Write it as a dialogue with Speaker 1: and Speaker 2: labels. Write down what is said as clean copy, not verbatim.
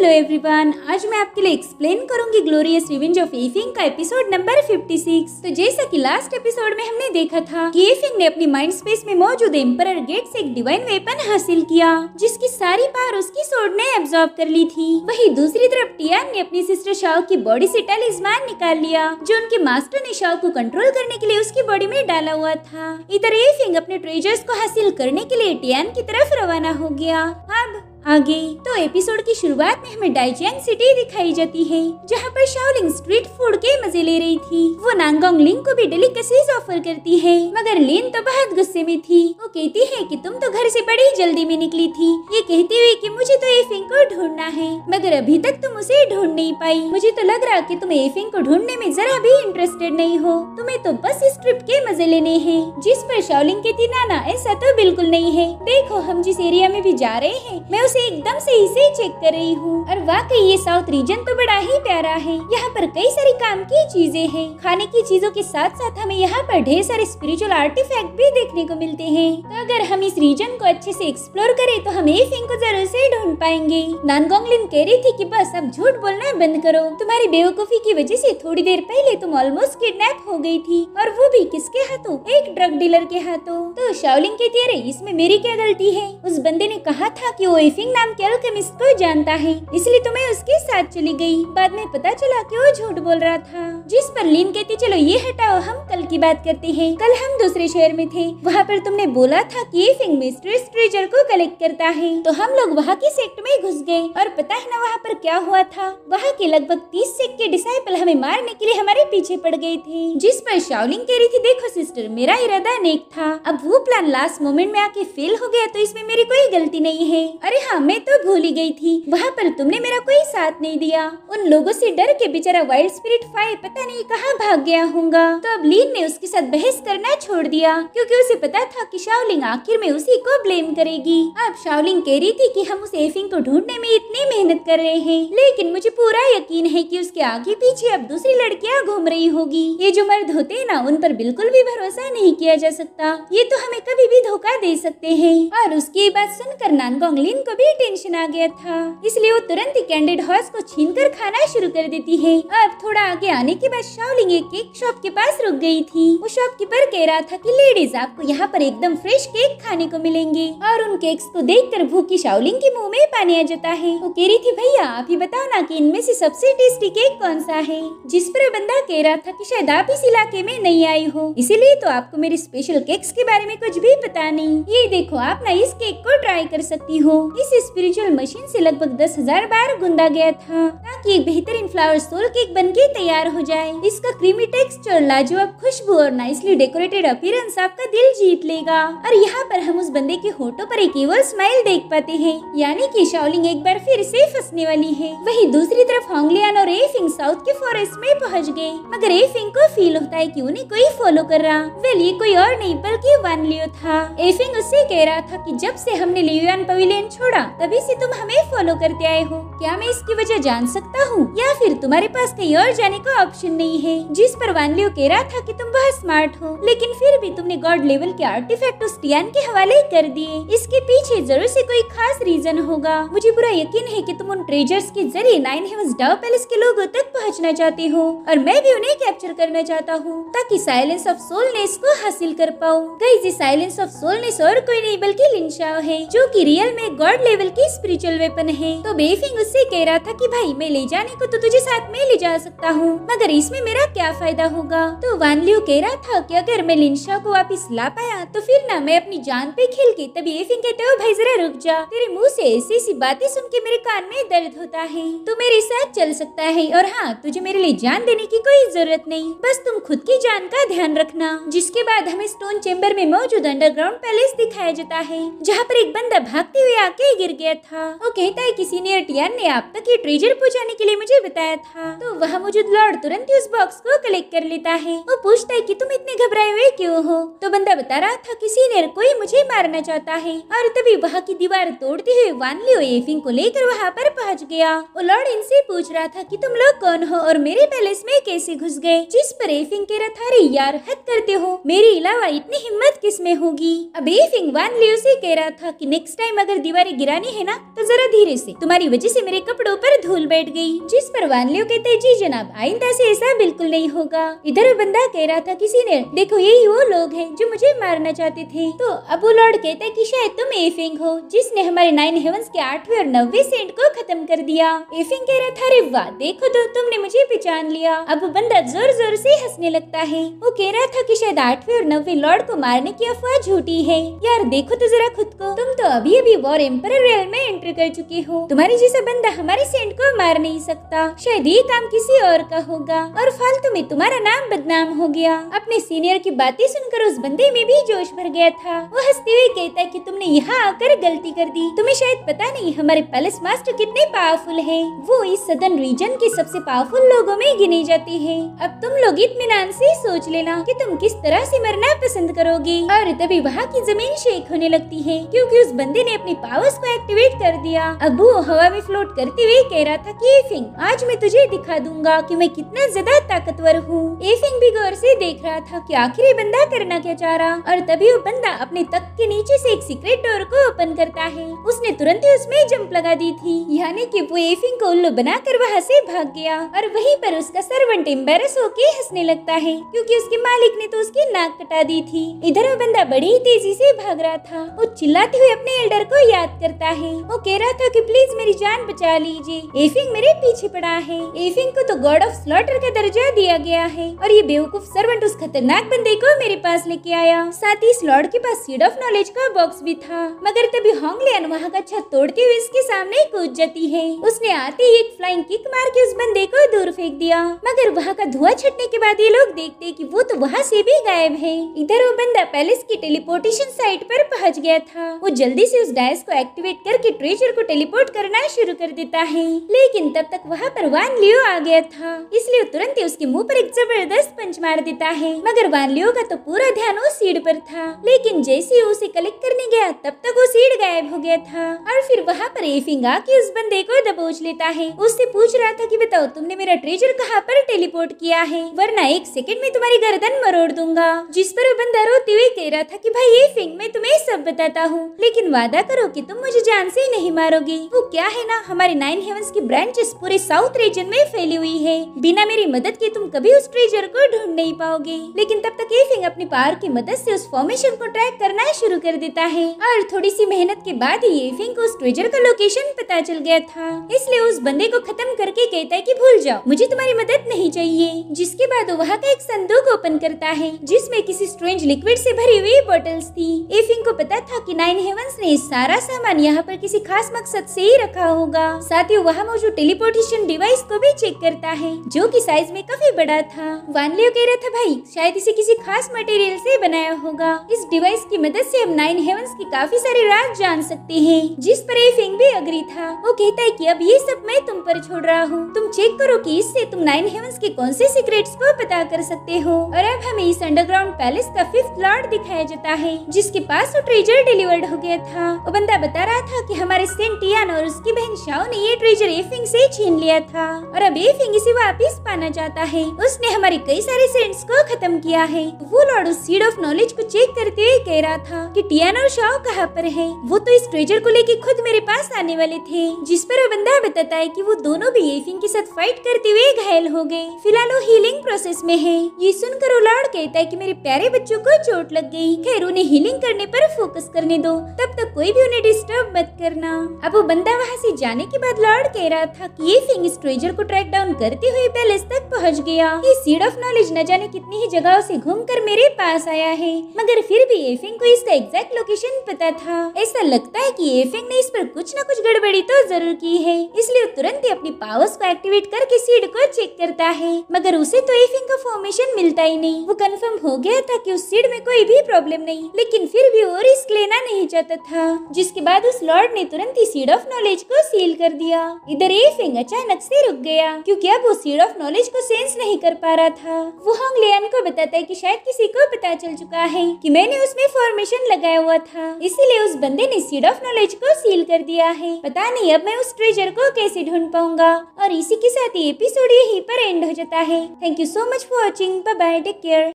Speaker 1: Hello everyone, आज मैं आपके लिए एक्सप्लेन करूंगी ग्लोरियस रिवेंज ऑफ एफिंग का एपिसोड नंबर 56। तो जैसा कि लास्ट एपिसोड में हमने देखा था कि एफिंग ने अपनी माइंड स्पेस में मौजूद एम्परर गेट से एक डिवाइन वेपन हासिल किया, जिसकी सारी पावर उसकी सोर्ड ने एब्जॉर्ब कर ली थी। वहीं दूसरी तरफ टियान ने अपनी सिस्टर शाओ की बॉडी से टैलिस्मान निकाल लिया, जो उनके मास्टर ने शाओ को कंट्रोल करने के लिए उसकी बॉडी में डाला हुआ था। इधर एफिंग अपने ट्रेजर्स को हासिल करने के लिए टियान की तरफ रवाना हो गया। अब आगे तो एपिसोड की शुरुआत में हमें डाइजियांग सिटी दिखाई जाती है, जहाँ पर शाओलिंग स्ट्रीट फूड के मजे ले रही थी। वो नानगोंग लिंग को भी डेलिकेसीज ऑफर करती है, मगर लिन तो बहुत गुस्से में थी। वो कहती है कि तुम तो घर से बड़ी जल्दी में निकली थी, ये कहती हुई कि मुझे तो एफिंग को ढूंढना है, मगर अभी तक तुम उसे ढूंढ नहीं पाई। मुझे तो लग रहा कि तुम एफिंग को ढूंढने में जरा भी इंटरेस्टेड नहीं हो, तुम्हें तो बस इस ट्रिप के मजे लेने हैं। जिस पर शाओलिंग कहती ना ऐसा तो बिल्कुल नहीं है, देखो हम जिस एरिया में भी जा रहे हैं मैं एकदम से इसे चेक कर रही हूँ, और वाकई ये साउथ रीजन तो बड़ा ही प्यारा है। यहाँ पर कई सारी काम की चीजें हैं, खाने की चीजों के साथ साथ हमें यहाँ पर ढेर सारे स्पिरिचुअल आर्टिफैक्ट भी देखने को मिलते हैं। तो अगर हम इस रीजन को अच्छे से एक्सप्लोर करें तो हम एफिंग को जरूर से ढूंढ पाएंगे। नानगोंग लिन कह रही थी कि बस अब झूठ बोलना बंद करो, तुम्हारी बेवकूफी की वजह से थोड़ी देर पहले तुम ऑलमोस्ट किडनैप हो गई थी, और वो भी किसके हाथों? एक ड्रग डीलर के हाथों। तो शाओलिंग कहती है, इसमें मेरी क्या गलती है? उस बंदे ने कहा था कि वो एफिंग नाम के अल्केमिस्ट को जानता है, इसलिए तो मैं उसके साथ चली गई। बाद में पता चला कि वो झूठ बोल रहा था। जिस पर लिन कहती, चलो ये हटाओ, हम कल की बात करते हैं। कल हम दूसरे शहर में थे, वहाँ पर तुमने बोला था कि एफिंग मिस्ट्रेस ट्रेजर को कलेक्ट करता है, तो हम लोग वहाँ की सेक्ट में घुस गए, और पता है ना वहाँ पर क्या हुआ था? वहाँ के लगभग 30 सेक्ट के डिसाइपल हमें मारने के लिए हमारे पीछे पड़ गए थे। जिस पर शाओलिंग कह रही थी, देखो सिस्टर, मेरा इरादा नेक था, अब वो प्लान लास्ट मोमेंट में आके फेल हो गया, तो इसमें मेरी कोई गलती नहीं है। अरे हाँ, मैं तो भूल ही गई थी, वहाँ पर तुमने मेरा कोई साथ नहीं दिया। उन लोगों से डर के बेचारा वाइल्ड स्पिरिट फाई पता नहीं कहाँ भाग गया होगा। तो अब लीन ने उसके साथ बहस करना छोड़ दिया, क्योंकि उसे पता था कि शाओलिंग आखिर में उसी को ब्लेम करेगी। अब शाओलिंग कह रही थी कि हम उस एफिंग को ढूंढने में इतनी मेहनत कर रहे हैं, लेकिन मुझे पूरा यकीन है कि उसके आगे पीछे अब दूसरी लड़कियां घूम रही होगी। ये जो मर्द होते हैं ना, उन पर बिल्कुल भी भरोसा नहीं किया जा सकता, ये तो हमें कभी भी धोखा दे सकते हैं। और उसकी बात सुनकर नानगोंग लिन को भी टेंशन आ गया था, इसलिए वो तुरंत ही कैंडिड हॉर्स को छीनकर खाना शुरू कर देती है। अब थोड़ा आगे आने के बाद शाओलिंग एक केक शॉप के पास रुक गई थी। वो शॉपकीपर कह रहा था कि लेडीज, आपको यहाँ पर एकदम फ्रेश केक खाने को मिलेंगे, और उन केक्स को देखकर भूखी शाओलिंग के मुंह में पानी आ जाता है। वो कह रही थी, भैया आप ही बताओ ना कि इनमें से सबसे टेस्टी केक कौन सा है? जिस पर बंदा कह रहा था कि शायद आप इस इलाके में नहीं आई हो, इसीलिए तो आपको मेरे स्पेशल केक्स के बारे में कुछ भी पता नहीं। ये देखो, आप ना इस केक को ट्राई कर सकती हो। इस स्पिरिचुअल मशीन से लगभग 10,000 बार गूंदा गया था, ताकि एक बेहतरीन फ्लावर सोल केक बनके तैयार हो जाए। इसका क्रीमी टेक्सचर, लाजवाब खुशबू और नाइसली डेकोरेटेड अपीयरेंस आपका दिल जीत लेगा। और यहाँ पर हम उस बंदे के होठों पर एक इवल स्माइल देख पाते हैं, यानी कि शाओलिंग एक बार फिर से फंसने वाली है। वहीं दूसरी तरफ होंगलियान और एफिंग साउथ के फॉरेस्ट में पहुँच गए, मगर एफिंग को फील होता है कि उन्हें कोई फॉलो कर रहा। वेल, ये कोई और नहीं बल्कि वान लियो था। एफिंग उससे कह रहा था कि जब से हमने लियोन पवेलियन छोड़ा, तभी से तुम हमें फॉलो करते आए हो, क्या मैं इसकी वजह जान सकता हूँ, या फिर तुम्हारे पास कहीं और जाने का ऑप्शन नहीं है? जिस पर वान लियो कह रहा था कि तुम बहुत स्मार्ट हो, लेकिन फिर भी तुमने गॉड लेवल के आर्टिफैक्ट उस टियान के हवाले कर दिए। इसके पीछे जरूर से कोई खास रीजन होगा। मुझे पूरा यकीन है कि तुम उन ट्रेजर्स के जरिए नाइन हेवंस डाउ पैलेस के लोगों तक पहुँचना चाहते हो, और मैं भी उन्हें कैप्चर करना चाहता हूँ, ताकि साइलेंस ऑफ सोलनेस को हासिल कर पाऊँ। गाइस, ये साइलेंस ऑफ सोलनेस और कोई नहीं बल्कि लिन शाओ है, जो कि रियल में गॉड लेवल की स्पिरिचुअल वेपन है। तो बेफिंग उससे कह रहा था कि भाई, मैं ले जाने को तो तुझे साथ में ले जा सकता हूँ, मगर इसमें मेरा क्या फायदा होगा? तो वान लियो कह रहा था कि अगर मैं लिन शाओ को वापस ला पाया तो फिर ना मैं अपनी जान पे खेल के। तभी एफिंग कहते हो, भाई जरा रुक जा, तेरे मुंह से ऐसी सी बातें सुन के मेरे कान में दर्द होता है। तू मेरे साथ चल सकता है, और हाँ, तुझे मेरे लिए जान देने की कोई जरूरत नहीं, बस तुम खुद की जान का ध्यान रखना। जिसके बाद हमें स्टोन चेम्बर में मौजूद अंडरग्राउंड पैलेस दिखाया जाता है, जहाँ पर एक बंदा भागते हुए आके गिर गया था। वो कहता है कि सीनियर टियान ने आप तक ये ट्रेजर पहुँचाने के लिए मुझे बताया था। तो वहाँ मौजूद लॉर्ड तुरंत ही उस बॉक्स को कलेक्ट कर लेता है। वो पूछता है कि तुम इतने घबराए हुए क्यों हो? तो बंदा बता रहा था कि सीनियर कोई मुझे मारना चाहता है, और तभी वहाँ की दीवार तोड़ते हुए वान लियो एफिंग को लेकर वहाँ पर पहुँच गया। वो लॉर्ड इनसे पूछ रहा था कि तुम लोग कौन हो और मेरे पैलेस में कैसे घुस गए? जिस पर एफिंग कह रहा था, अरे यार हद करते हो, मेरे अलावा इतनी हिम्मत किस में होगी? अब एफिंग वान लियो से कह रहा था कि नेक्स्ट टाइम अगर दीवारें गिरानी है ना तो जरा धीरे से, तुम्हारी वजह से मेरे कपड़ों पर धूल बैठ गई। जिस पर वान लियो कहते हैं जी जनाब, आइंदा से ऐसा बिल्कुल नहीं होगा। इधर वो बंदा कह रहा था किसी ने देखो यही वो लोग हैं जो मुझे मारना चाहते थे। तो अब वो लॉर्ड कहता है कि शायद तुम एफिंग हो जिसने हमारे 9 हेवंस के 8वें और 9वें सेंट को खत्म कर दिया। एफिंग कह रहा था अरे वाह देखो तो तुमने मुझे पहचान लिया। अब वो बंदा जोर जोर से हंसने लगता है। वो कह रहा था कि शायद 8वें और 9वें लॉर्ड को मारने की अफवाह झूठी है। यार देखो तो जरा खुद को, तुम तो अभी अभी वॉर एम्परर रियल में एंटर कर चुके हो। तुम्हारे जैसा बंदा हमारे सेंट को मार नहीं सकता। शायद ये काम किसी और का होगा और फालतू में तुम्हारा नाम बदनाम हो गया। अपने सीनियर की बातें सुनकर उस बंदे में भी जोश भर गया था। वो हंसते हुए कहता है कि तुमने यहाँ आकर गलती कर दी। तुम्हें शायद पता नहीं हमारे पैलेस मास्टर कितने पावरफुल हैं। वो इस सदर्न रीजन के सबसे पावरफुल लोगों में गिने जाते हैं। अब तुम लोग इत्मीनान से सोच लेना कि तुम किस तरह से मरना पसंद करोगे। और तभी वहाँ की जमीन शेक होने लगती है क्योंकि उस बंदे ने अपनी पावर्स को एक्टिवेट कर दिया। अब वो हवा में फ्लोट करते हुए कह रहा था कि एफिंग आज मैं तुझे दिखा दूंगा कि मैं कितना ज्यादा ताकतवर हूँ। एफिंग भी गौर से देख रहा था कि आखिर ये बंदा करना क्या चाह रहा। और तभी वो बंदा अपने तख्त के नीचे से एक सीक्रेट डोर को ओपन करता है। उसने तुरंत ही उसमें जंप लगा दी थी, यानी कि वो एफिंग को उल्लू बनाकर वहाँ से भाग गया। और वहीं पर उसका सर्वेंट एम्बैरस होके हंसने लगता है क्योंकि उसके मालिक ने तो उसकी नाक कटा दी थी। इधर वो बंदा बड़ी ही तेजी से भाग रहा था। वो चिल्लाते हुए अपने एल्डर को याद करता है। वो कह रहा था कि प्लीज मेरी जान बचा लीजिए, एफिंग मेरे पीछे पड़ा है। एफिंग को तो गॉड ऑफ स्लॉटर का दर्जा दिया गया है और ये बेवकूफ सर्वेंट उस खतरनाक बंदे को मेरे पास लेके आया। साथ ही इस लॉर्ड के पास सीड ऑफ नॉलेज का बॉक्स भी था। मगर तभी होंगलियन वहाँ का छत तोड़ते हुए इसके सामने कूद जाती है। उसने आते ही एक फ्लाइंग किक मार के उस बंदे को दूर फेंक दिया। मगर वहाँ का धुआं छटने के बाद ये लोग देखते कि वो तो वहाँ से भी गायब है। इधर वो बंदा पैलेस की टेलीपोर्टेशन साइट पर पहुँच गया था। वो जल्दी से उस डायस को एक्टिवेट करके ट्रेजर को टेलीपोर्ट करना शुरू कर देता है। लेकिन तब तक वहाँ पर वान लियो आ गया था, इसलिए तुरंत ही उसके मुंह पर एक जबरदस्त पंच मार देता है। मगर वान लियो का तो पूरा ध्यान उस सीड पर था। लेकिन जैसे ही उसे कलेक्ट करने गया तब तक वो सीड गायब हो गया था। और फिर वहाँ पर एफिंग आके उस बंदे को दबोच लेता है। उससे पूछ रहा था कि बताओ तुमने मेरा ट्रेजर कहाँ पर टेलीपोर्ट किया है, वरना 1 सेकंड में तुम्हारी गर्दन मरोड़ दूंगा। जिस पर वो बंदा रोते हुए कह रहा था कि भाई एफिंग मैं तुम्हें सब बताता हूँ, लेकिन वादा करो कि तुम मुझे जान से नहीं मारोगे। वो क्या है ना, हमारे 9 हेवंस की ब्रांचेस पूरे साउथ रीजन में फैली हुई है। बिना मेरी मदद के तुम कभी उस ट्रेजर को ढूंढ नहीं पाओगे। लेकिन तब तक एफिंग अपनी पावर की मदद से उस फॉर्मेशन को ट्रैक करना शुरू कर देता है। और थोड़ी सी मेहनत के बाद ही एफिंग को उस ट्रेजर का लोकेशन पता चल गया था। इसलिए उस बंदे को खत्म करके कहता है कि भूल जाओ, मुझे तुम्हारी मदद नहीं चाहिए। जिसके बाद वो वहाँ का एक संदूक ओपन करता है जिसमें किसी स्ट्रेंज लिक्विड से भरी हुई बोतल्स थी। एफिंग को पता था कि 9 हेवंस ने सारा सामान यहाँ पर किसी खास मकसद से ही रखा होगा। साथ ही वहाँ मौजूद टेलीपोर्टेशन डिवाइस को भी चेक करता है जो कि साइज में काफी बड़ा था। वान लियो कह रहा था भाई शायद इसे किसी खास मटेरियल से बनाया होगा। इस डिवाइस की मदद से हम 9 हेवंस की काफी सारे राज जान सकते हैं। जिस पर एफिंग भी अग्री था। वो कहता है कि अब ये सब मैं तुम पर छोड़ रहा हूँ, तुम चेक करो कि इससे तुम 9 हेवंस के कौन से सीक्रेट्स को पता कर सकते हो। और अब हमें इस अंडरग्राउंड पैलेस का 5th लॉर्ड दिखाया जाता है जिसके पास वो ट्रेजर डिलीवर्ड हो गया था। वो बंदा बता रहा था कि हमारे सेंट टियान और उसकी बहन शाओ ने ये ट्रेजर एफिंग से छीन लिया था और अब एफिंग इसे वापस पाना चाहता है। उसने हमारे कई सारे सेंट्स को खत्म किया है। वो लॉर्ड उस सीड ऑफ नॉलेज को चेक करते हुए कह रहा था कि टियान और शाओ कहाँ पर है। वो तो इस ट्रेजर को लेके खुद मेरे पास आने वाले थे। जिस पर वो बंदा बताता है कि वो दोनों भी एफिंग के साथ फाइट करते हुए घायल हो गए। फिलहाल वो हीलिंग प्रोसेस में है। ये सुनकर वो लॉर्ड कहता है कि मेरे प्यारे बच्चों को चोट लग गई, खैर उन्हें हीलिंग करने पर फोकस करने दो, तब तक कोई भी उन्हें डिस्टर्ब मत करना। अब वो बंदा वहाँ से जाने के बाद लॉर्ड कह रहा था कि एफिंग इस ट्रेजर को ट्रैक डाउन करते हुए पैलेस तक पहुँच गया। ये सीड ऑफ नॉलेज न जाने कितनी ही जगहों से घूमकर मेरे पास आया है, मगर फिर भी एफिंग को इसका एग्जैक्ट लोकेशन पता था। ऐसा लगता है कि एफिंग ने इस पर कुछ न कुछ गड़बड़ी तो जरूर की है, इसलिए तुरंत ही अपनी पावर्स को एक्टिवेट करके सीड को चेक करता है। मगर उसे तो एफिंग का फॉर्मेशन मिलता ही नहीं। वो कंफर्म हो गया था कि उस सीड में कोई भी प्रॉब्लम नहीं, लेकिन फिर भी वो रिस्क लेना नहीं चाहता था। जिसके बाद उस लॉर्ड ने तुरंत ही सीड ऑफ नॉलेज को सील कर दिया। इधर एफिंग अचानक से रुक गया क्योंकि अब वो सीड ऑफ नॉलेज को सेंस नहीं कर पा रहा था। वो होंगलियन को बताता है कि शायद किसी को पता चल चुका है कि मैंने उसमें फॉर्मेशन लगाया हुआ था, इसीलिए उस बंदे ने सीड ऑफ नॉलेज को सील कर दिया है। पता नहीं अब मैं उस ट्रेजर को कैसे ढूंढ पाऊंगा। और इसी के साथ ये एपिसोड यहीं पर एंड हो जाता है। Thank you so much for watching. Bye bye, take care.